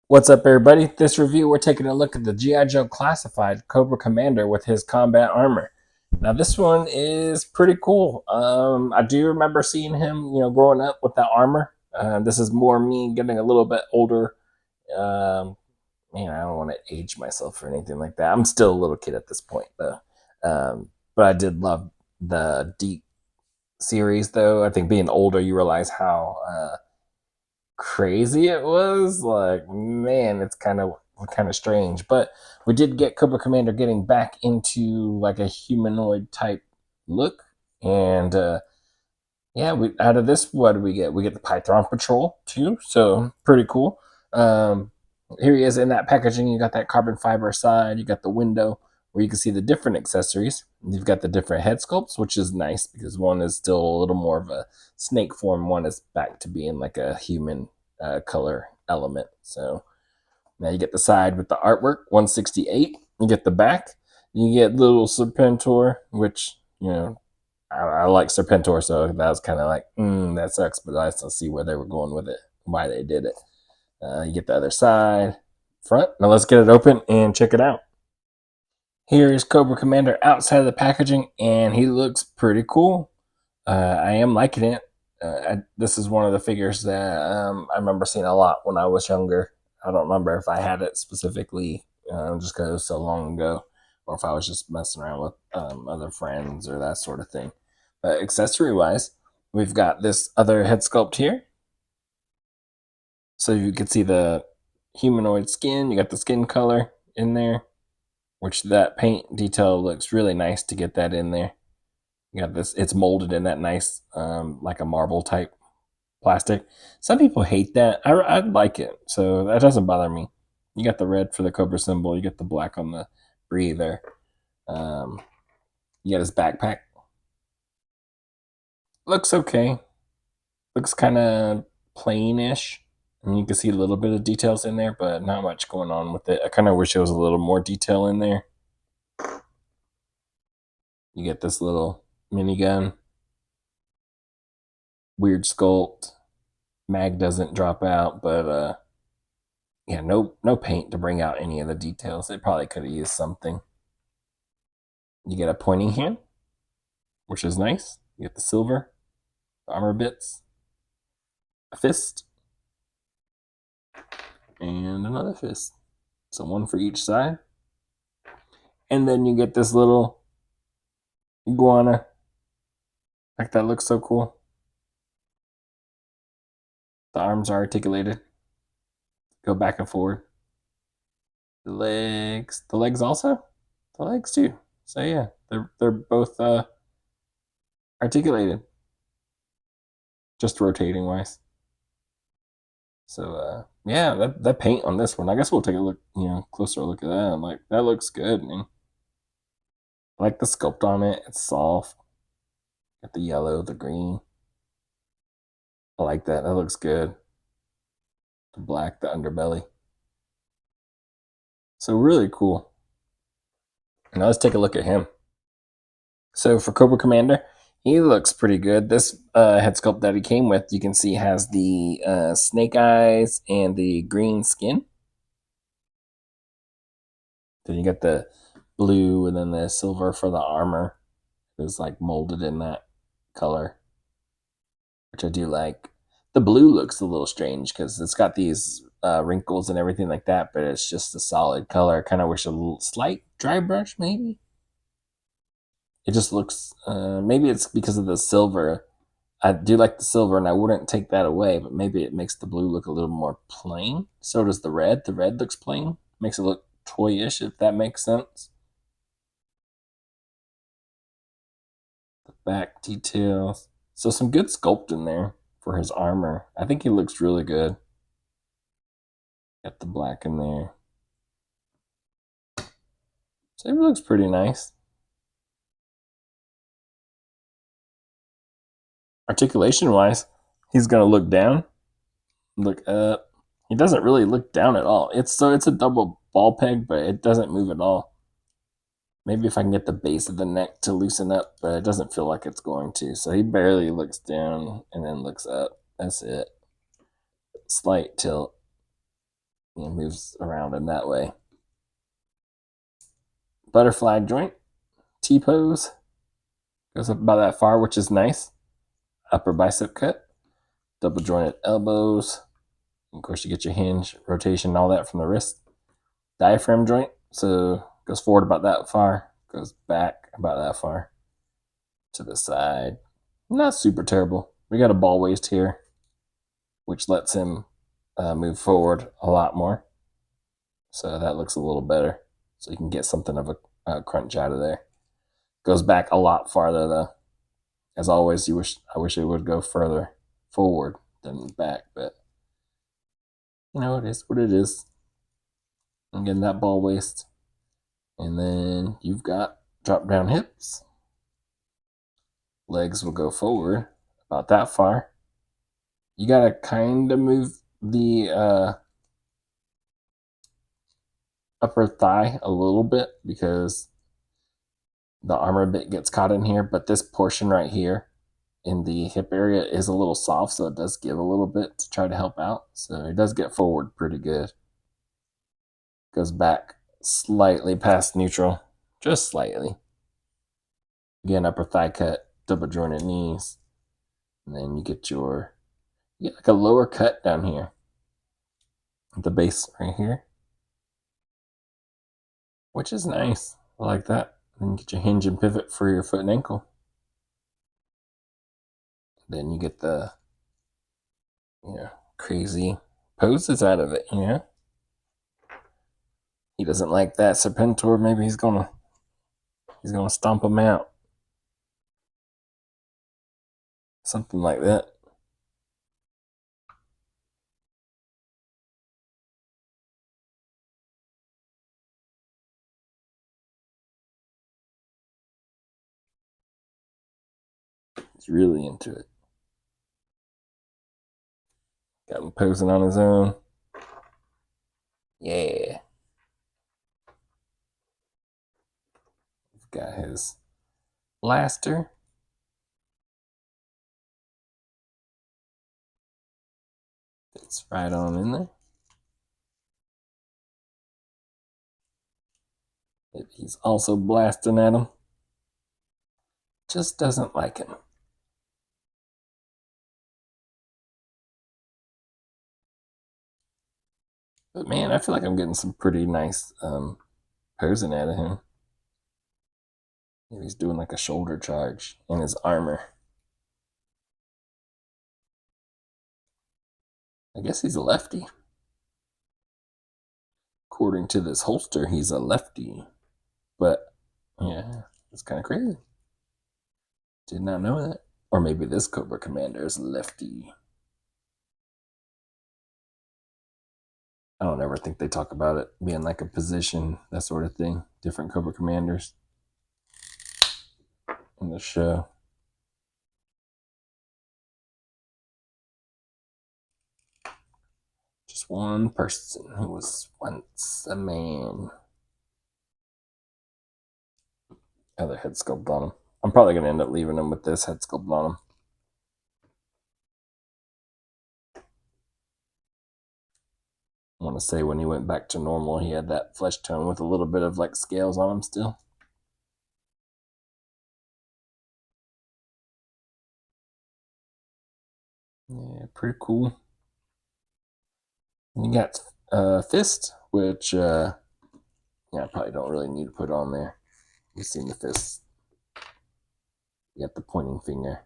What's up, everybody? This review, we're taking a look at the G.I. Joe Classified Cobra Commander with his combat armor. Now, this one is pretty cool. I do remember seeing him, growing up with that armor. This is more me getting a little bit older. Um, I don't want to age myself or anything like that. I'm still a little kid at this point, though. But I did love the Deep series, though. I think being older, you realize how crazy it was. Like, man, it's kind of strange. But we did get Cobra Commander getting back into like a humanoid type look, and yeah, we out of this, what do we get? We get the Python Patrol too, so pretty cool. Here he is in that packaging. You got that carbon fiber side. You got the window where you can see the different accessories. You've got the different head sculpts, which is nice because one is still a little more of a snake form. One is back to being like a human color element. So now you get the side with the artwork, 168. You get the back. You get little Serpentor, which I like Serpentor, so that was kind of like, that sucks, but I still see where they were going with it, why they did it. You get the other side, front. Now let's get it open and check it out. Here is Cobra Commander outside of the packaging, and he looks pretty cool. I am liking it. This is one of the figures that I remember seeing a lot when I was younger. I don't remember if I had it specifically, just because it was so long ago, or if I was just messing around with other friends or that sort of thing. But accessory wise, we've got this other head sculpt here. So you can see the humanoid skin. You got the skin color in there, which that paint detail looks really nice to get that in there. You got this, it's molded in that nice, like a marble type plastic. Some people hate that. I like it, so that doesn't bother me. You got the red for the Cobra symbol. You get the black on the breather. Um, you got his backpack. Looks okay. Looks kind of plainish. And you can see a little bit of details in there, but not much going on with it. I kind of wish there was a little more detail in there. You get this little minigun. Weird sculpt. Mag doesn't drop out, but yeah, no paint to bring out any of the details. It probably could have used something. You get a pointing hand, which is nice. You get the silver, the armor bits, a fist, and another fist. So one for each side. And then you get this little iguana. Like, that looks so cool. The arms are articulated. Go back and forward. The legs. The legs also? The legs too. So yeah, they're both articulated. Just rotating wise. So yeah, that paint on this one, I guess we'll take a look, closer look at that. I'm like, that looks good, man. I like the sculpt on it. It's soft. Got the yellow, the green. I like that. That looks good. The black, the underbelly. So really cool. Now let's take a look at him. So for Cobra Commander, he looks pretty good. This head sculpt that he came with, you can see, has the snake eyes and the green skin. Then you got the blue and then the silver for the armor. It's like molded in that color, which I do like. The blue looks a little strange because it's got these wrinkles and everything like that, but it's just a solid color. I kind of wish a little slight dry brush, maybe. It just looks, maybe it's because of the silver. I do like the silver and I wouldn't take that away, but maybe it makes the blue look a little more plain. So does the red. The red looks plain. Makes it look toyish, if that makes sense. The back details. So some good sculpt in there for his armor. I think he looks really good. Got the black in there. So he looks pretty nice. Articulation wise, he's gonna look down, look up. He doesn't really look down at all. It's a double ball peg, but it doesn't move at all. Maybe if I can get the base of the neck to loosen up, but it doesn't feel like it's going to. So he barely looks down and then looks up. That's it. Slight tilt. It moves around in that way. Butterfly joint, T-pose, goes up about that far, which is nice. Upper bicep cut, double jointed elbows. Of course, you get your hinge, rotation, all that from the wrist. Diaphragm joint, so goes forward about that far, goes back about that far to the side. Not super terrible. We got a ball waist here, which lets him move forward a lot more. So that looks a little better. So you can get something of a crunch out of there. Goes back a lot farther though. As always, I wish it would go further forward than back, but it is what it is. Again, that ball waist. And then you've got drop down hips. Legs will go forward about that far. You gotta kind of move the upper thigh a little bit because the armor bit gets caught in here, but this portion right here in the hip area is a little soft, so it does give a little bit to try to help out. So it does get forward pretty good. Goes back slightly past neutral, just slightly. Again, upper thigh cut, double jointed knees. And then you get like a lower cut down here at the base right here, which is nice. I like that. Then you get your hinge and pivot for your foot and ankle. Then you get the crazy poses out of it. He doesn't like that Serpentor. Maybe he's gonna stomp him out. Something like that. He's really into it. Got him posing on his own. Yeah. We've got his blaster. Fits right on in there. Maybe he's also blasting at him. Just doesn't like him. But man, I feel like I'm getting some pretty nice posing out of him. Maybe he's doing like a shoulder charge in his armor. I guess he's a lefty. According to this holster, he's a lefty. But yeah, it's kind of crazy. Did not know that. Or maybe this Cobra Commander is lefty. I don't ever think they talk about it being like a position, that sort of thing. Different Cobra Commanders in the show. Just one person who was once a man. Other head sculpt on him. I'm probably going to end up leaving him with this head sculpt on him. I want to say when he went back to normal, he had that flesh tone with a little bit of like scales on him still. Yeah, pretty cool. You got fist, which I probably don't really need to put on there. You've seen the fist. You got the pointing finger.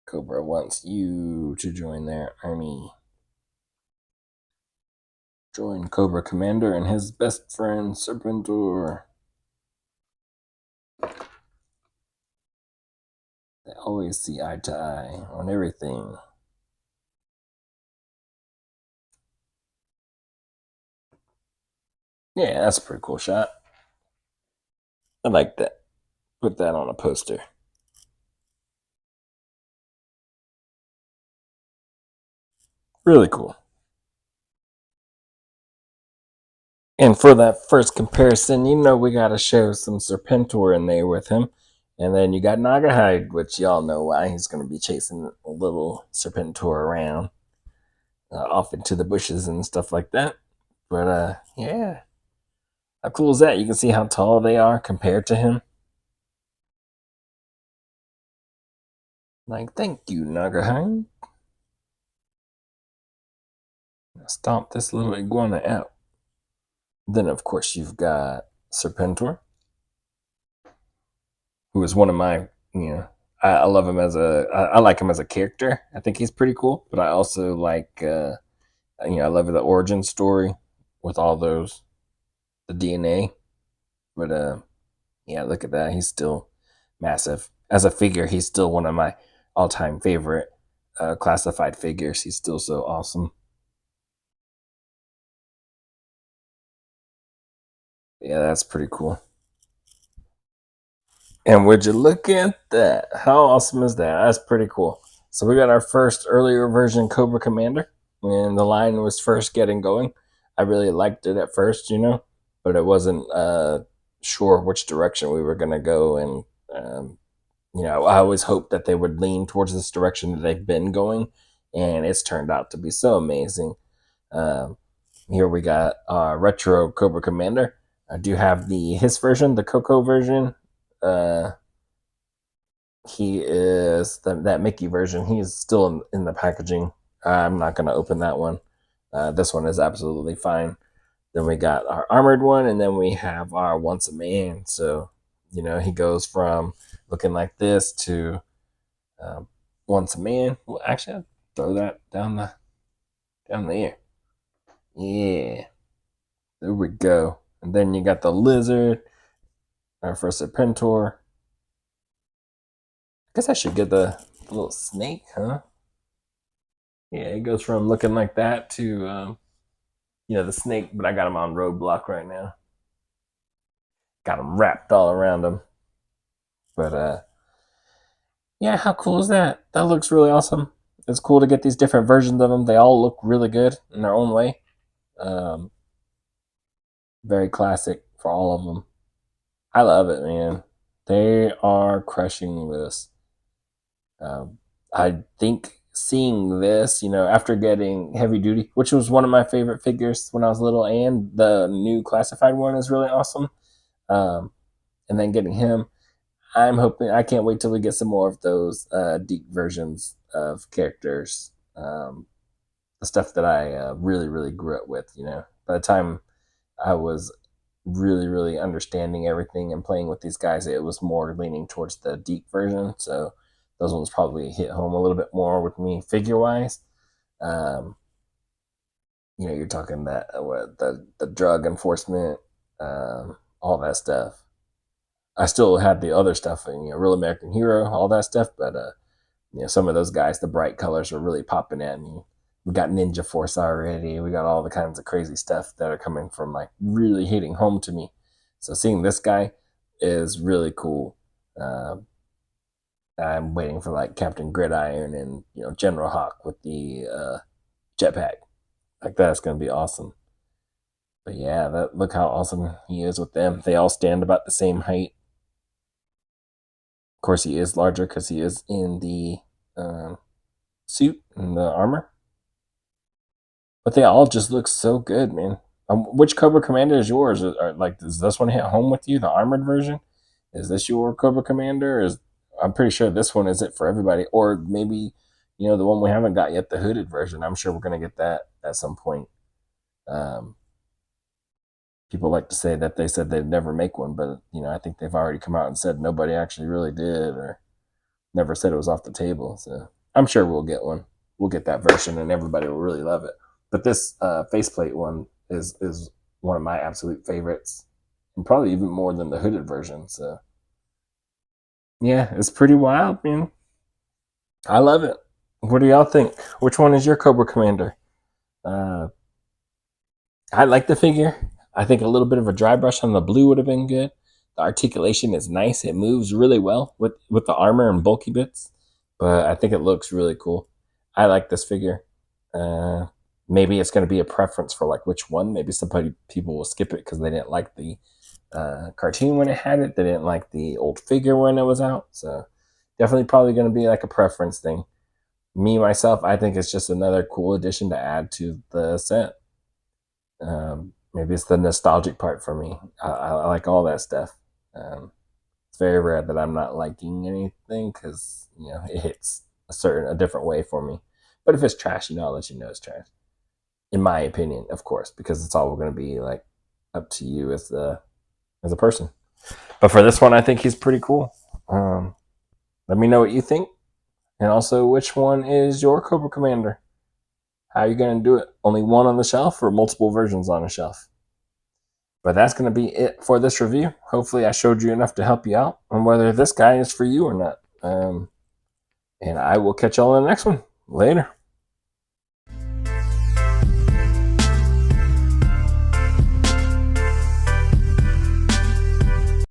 Cobra wants you to join their army. Join Cobra Commander and his best friend Serpentor. They always see eye to eye on everything. Yeah, that's a pretty cool shot. I like that. Put that on a poster. Really cool. And for that first comparison, we got to show some Serpentor in there with him. And then you got Nagahide, which y'all know why he's going to be chasing a little Serpentor around off into the bushes and stuff like that. But yeah, how cool is that? You can see how tall they are compared to him. Like, thank you, Nagahide. Stomp this little iguana out. Then, of course, you've got Serpentor, who is one of my, I love him I like him as a character. I think he's pretty cool, but I also like, I love the origin story with all the DNA. But, yeah, look at that. He's still massive. As a figure, he's still one of my all time favorite classified figures. He's still so awesome. Yeah, that's pretty cool. And would you look at that? How awesome is that? That's pretty cool. So we got our first earlier version Cobra Commander when the line was first getting going. I really liked it at first, but it wasn't sure which direction we were going to go. And, I always hoped that they would lean towards this direction that they've been going. And it's turned out to be so amazing. Um, Here we got retro Cobra Commander. I do have his version, the Coco version. Uh, he is that Mickey version. He is still in the packaging. I'm not going to open that one. This one is absolutely fine. Then we got our armored one, and then we have our once a man. So, he goes from looking like this to once a man. Well, actually, I'll throw that down there. Yeah, there we go. And then you got the lizard, our first Serpentor. I guess I should get the little snake, huh? Yeah, it goes from looking like that to, the snake, but I got him on roadblock right now. Got him wrapped all around him. But, yeah, how cool is that? That looks really awesome. It's cool to get these different versions of them. They all look really good in their own way. Um, Very classic for all of them. I love it, man. They are crushing this. I think seeing this, after getting Heavy Duty, which was one of my favorite figures when I was little, and the new classified one is really awesome. Um, and then getting him, I'm hoping I can't wait till we get some more of those deep versions of characters. The stuff that I really, really grew up with. By the time I was really, really understanding everything and playing with these guys, it was more leaning towards the deep version. So those ones probably hit home a little bit more with me figure wise. Um, you're talking that the drug enforcement, all that stuff. I still had the other stuff, Real American Hero, all that stuff, but some of those guys, the bright colors were really popping at me. We got Ninja Force already. We got all the kinds of crazy stuff that are coming from like really hitting home to me. So seeing this guy is really cool. I'm waiting for like Captain Gridiron and General Hawk with the jetpack. Like that's gonna be awesome. But yeah, look how awesome he is with them. They all stand about the same height. Of course, he is larger because he is in the suit and the armor. But they all just look so good, man. Which Cobra Commander is yours? Does this one hit home with you? The armored version? Is this your Cobra Commander? I'm pretty sure this one is it for everybody, or maybe the one we haven't got yet, the hooded version. I'm sure we're gonna get that at some point. Um, People like to say that they said they'd never make one, but I think they've already come out and said nobody actually really did, or never said it was off the table. So I'm sure we'll get one. We'll get that version, and everybody will really love it. But this faceplate one is one of my absolute favorites, and probably even more than the hooded version. So yeah, it's pretty wild, man. I love it. What do y'all think? Which one is your Cobra Commander? Uh, I like the figure. I think a little bit of a dry brush on the blue would have been good. The articulation is nice. It moves really well with the armor and bulky bits, but I think it looks really cool. I like this figure. Maybe it's going to be a preference for like which one. Maybe people will skip it because they didn't like the cartoon when it had it. They didn't like the old figure when it was out. So definitely probably going to be like a preference thing. Me myself, I think it's just another cool addition to add to the set. Maybe it's the nostalgic part for me. I like all that stuff. It's very rare that I'm not liking anything because it hits a different way for me. But if it's trash, I'll let you know it's trash. In my opinion, of course, because it's all going to be like up to you as a person. But for this one, I think he's pretty cool. Let me know what you think, and also which one is your Cobra Commander. How are you going to do it? Only one on the shelf or multiple versions on a shelf? But that's going to be it for this review. Hopefully I showed you enough to help you out on whether this guy is for you or not. And I will catch y'all in the next one. Later.